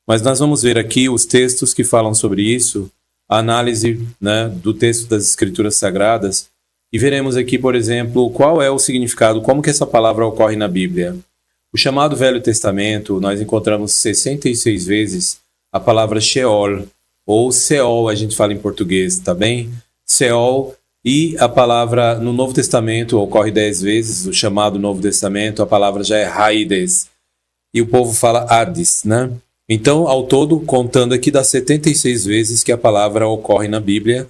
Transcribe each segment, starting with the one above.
Mas nós vamos ver aqui os textos que falam sobre isso, a análise, né, do texto das Escrituras Sagradas, e veremos aqui, por exemplo, qual é o significado, como que essa palavra ocorre na Bíblia. O chamado Velho Testamento, nós encontramos 66 vezes a palavra Sheol, ou Seol, a gente fala em português, tá bem? Seol, e a palavra no Novo Testamento ocorre 10 vezes, o chamado Novo Testamento, a palavra já é Hades, e o povo fala Hades, né? Então, ao todo, contando aqui, dá 76 vezes que a palavra ocorre na Bíblia,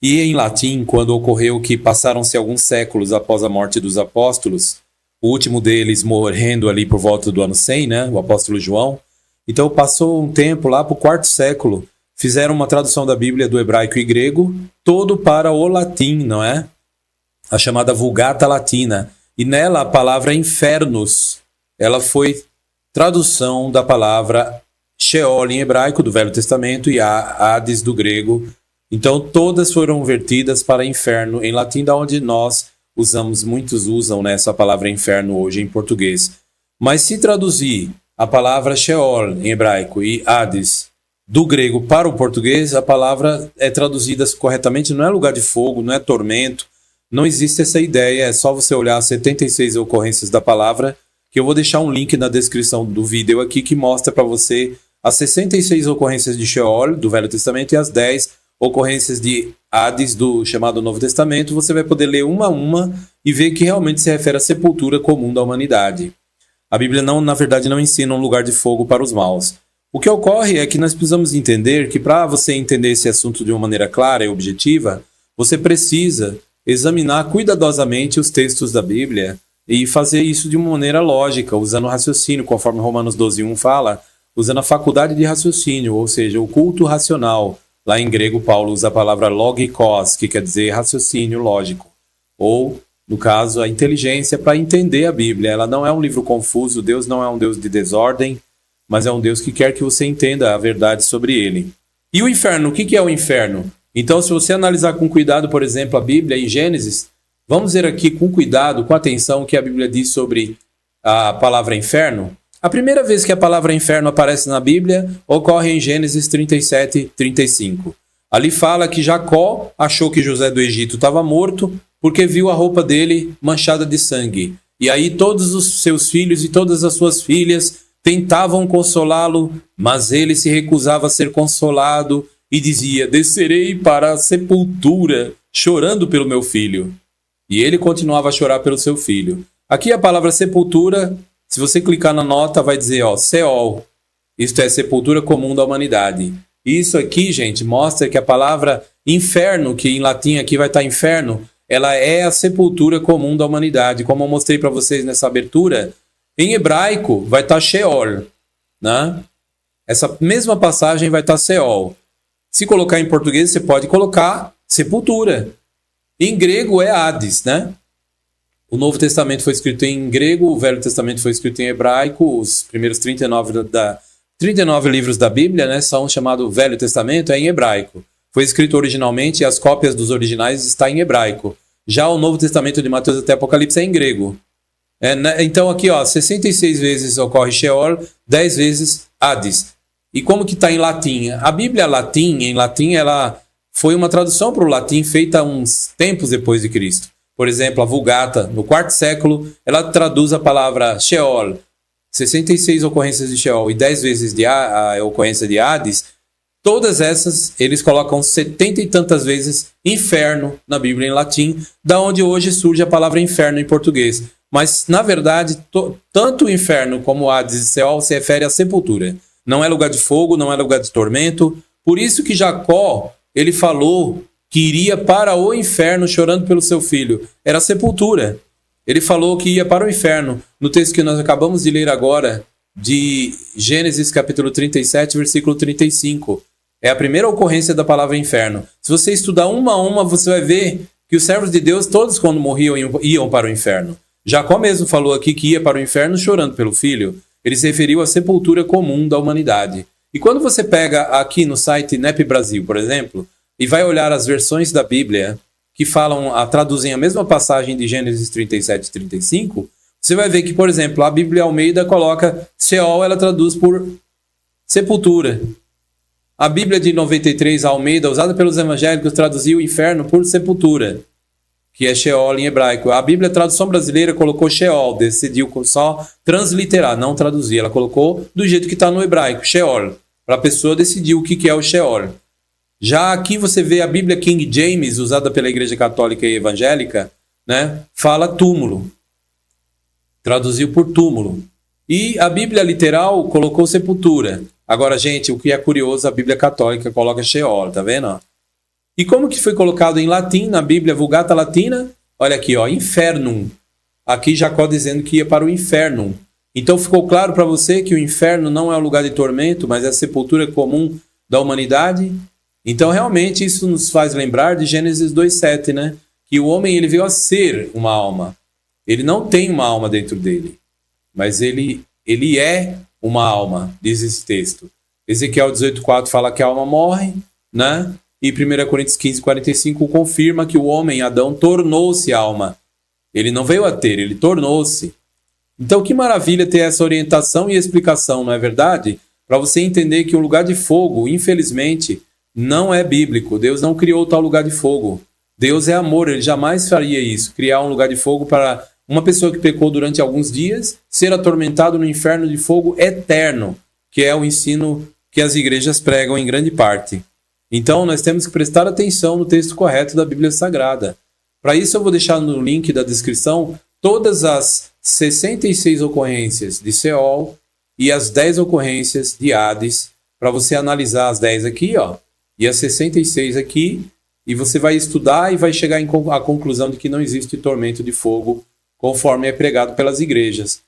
e em latim, quando ocorreu que passaram-se alguns séculos após a morte dos apóstolos, o último deles morrendo ali por volta do ano 100, né, o apóstolo João. Então passou um tempo lá para o 4º século, fizeram uma tradução da Bíblia do hebraico e grego, todo para o latim, não é? A chamada Vulgata Latina. E nela a palavra infernos, ela foi tradução da palavra Sheol em hebraico do Velho Testamento e Hades do grego. Então todas foram vertidas para inferno em latim, da onde nós muitos usam, né, essa palavra inferno hoje em português. Mas se traduzir a palavra Sheol em hebraico e Hades do grego para o português, a palavra é traduzida corretamente, não é lugar de fogo, não é tormento, não existe essa ideia, é só você olhar as 76 ocorrências da palavra, que eu vou deixar um link na descrição do vídeo aqui que mostra para você as 66 ocorrências de Sheol do Velho Testamento e as 10 ocorrências de Hades do chamado Novo Testamento. Você vai poder ler uma a uma e ver que realmente se refere à sepultura comum da humanidade. A Bíblia, na verdade, não ensina um lugar de fogo para os maus. O que ocorre é que nós precisamos entender que para você entender esse assunto de uma maneira clara e objetiva, você precisa examinar cuidadosamente os textos da Bíblia e fazer isso de uma maneira lógica, usando raciocínio, conforme Romanos 12:1 fala, usando a faculdade de raciocínio, ou seja, o culto racional. Lá em grego, Paulo usa a palavra logikos, que quer dizer raciocínio lógico. Ou, no caso, a inteligência para entender a Bíblia. Ela não é um livro confuso, Deus não é um Deus de desordem, mas é um Deus que quer que você entenda a verdade sobre ele. E o inferno? O que é o inferno? Então, se você analisar com cuidado, por exemplo, a Bíblia em Gênesis, vamos ver aqui com cuidado, com atenção, o que a Bíblia diz sobre a palavra inferno. A primeira vez que a palavra inferno aparece na Bíblia ocorre em Gênesis 37:35. Ali fala que Jacó achou que José do Egito estava morto porque viu a roupa dele manchada de sangue. E aí todos os seus filhos e todas as suas filhas tentavam consolá-lo, mas ele se recusava a ser consolado e dizia: descerei para a sepultura chorando pelo meu filho. E ele continuava a chorar pelo seu filho. Aqui a palavra sepultura, se você clicar na nota, vai dizer, Seol. Isto é sepultura comum da humanidade. Isso aqui, gente, mostra que a palavra inferno, que em latim aqui vai estar inferno, ela é a sepultura comum da humanidade. Como eu mostrei para vocês nessa abertura, em hebraico vai estar Sheol, né? Essa mesma passagem vai estar Seol. Se colocar em português, você pode colocar sepultura. Em grego é Hades, né? O Novo Testamento foi escrito em grego, o Velho Testamento foi escrito em hebraico, os primeiros 39 livros da Bíblia, né, são chamados Velho Testamento, é em hebraico. Foi escrito originalmente e as cópias dos originais estão em hebraico. Já o Novo Testamento de Mateus até Apocalipse é em grego. Então aqui, 66 vezes ocorre Sheol, 10 vezes Hades. E como que está em latim? A Bíblia em latim, ela foi uma tradução para o latim feita uns tempos depois de Cristo. Por exemplo, a Vulgata, no 4º século, ela traduz a palavra Sheol, 66 ocorrências de Sheol e 10 vezes a ocorrência de Hades. Todas essas, eles colocam 70 e tantas vezes inferno na Bíblia em latim, da onde hoje surge a palavra inferno em português. Mas, na verdade, tanto o inferno como Hades e Seol se refere à sepultura. Não é lugar de fogo, não é lugar de tormento. Por isso que Jacó, ele falou que iria para o inferno chorando pelo seu filho. Era a sepultura. Ele falou que ia para o inferno. No texto que nós acabamos de ler agora, de Gênesis capítulo 37, versículo 35. É a primeira ocorrência da palavra inferno. Se você estudar uma a uma, você vai ver que os servos de Deus, todos quando morriam, iam para o inferno. Jacó mesmo falou aqui que ia para o inferno chorando pelo filho. Ele se referiu à sepultura comum da humanidade. E quando você pega aqui no site NEP Brasil, por exemplo, e vai olhar as versões da Bíblia que traduzem a mesma passagem de Gênesis 37 e 35, você vai ver que, por exemplo, a Bíblia Almeida coloca Seol, ela traduz por Sepultura. A Bíblia de 93, Almeida, usada pelos evangélicos, traduziu o inferno por sepultura, que é Sheol em hebraico. A Bíblia, a tradução brasileira, colocou Sheol, decidiu só transliterar, não traduzir. Ela colocou do jeito que está no hebraico, Sheol, para a pessoa decidir o que é o Sheol. Já aqui você vê a Bíblia King James, usada pela Igreja Católica e Evangélica, né, fala túmulo. Traduziu por túmulo. E a Bíblia literal colocou sepultura. Agora, gente, o que é curioso, a Bíblia Católica coloca Sheol, tá vendo? E como que foi colocado em latim, na Bíblia Vulgata Latina? Olha aqui, ó, infernum. Aqui Jacó dizendo que ia para o inferno. Então ficou claro para você que o inferno não é um lugar de tormento, mas é a sepultura comum da humanidade? Então realmente isso nos faz lembrar de Gênesis 2:7, né? Que o homem ele veio a ser uma alma. Ele não tem uma alma dentro dele, mas ele é uma alma, diz esse texto. Ezequiel 18:4 fala que a alma morre, né? E 1 Coríntios 15:45 confirma que o homem, Adão, tornou-se alma. Ele não veio a ter, ele tornou-se. Então que maravilha ter essa orientação e explicação, não é verdade? Para você entender que o lugar de fogo, infelizmente, não é bíblico. Deus não criou tal lugar de fogo. Deus é amor, ele jamais faria isso, criar um lugar de fogo para uma pessoa que pecou durante alguns dias ser atormentado no inferno de fogo eterno, que é o ensino que as igrejas pregam em grande parte. Então, nós temos que prestar atenção no texto correto da Bíblia Sagrada. Para isso, eu vou deixar no link da descrição todas as 66 ocorrências de Sheol e as 10 ocorrências de Hades, para você analisar as 10 aqui, ó, e as 66 aqui, e você vai estudar e vai chegar à conclusão de que não existe tormento de fogo, conforme é pregado pelas igrejas.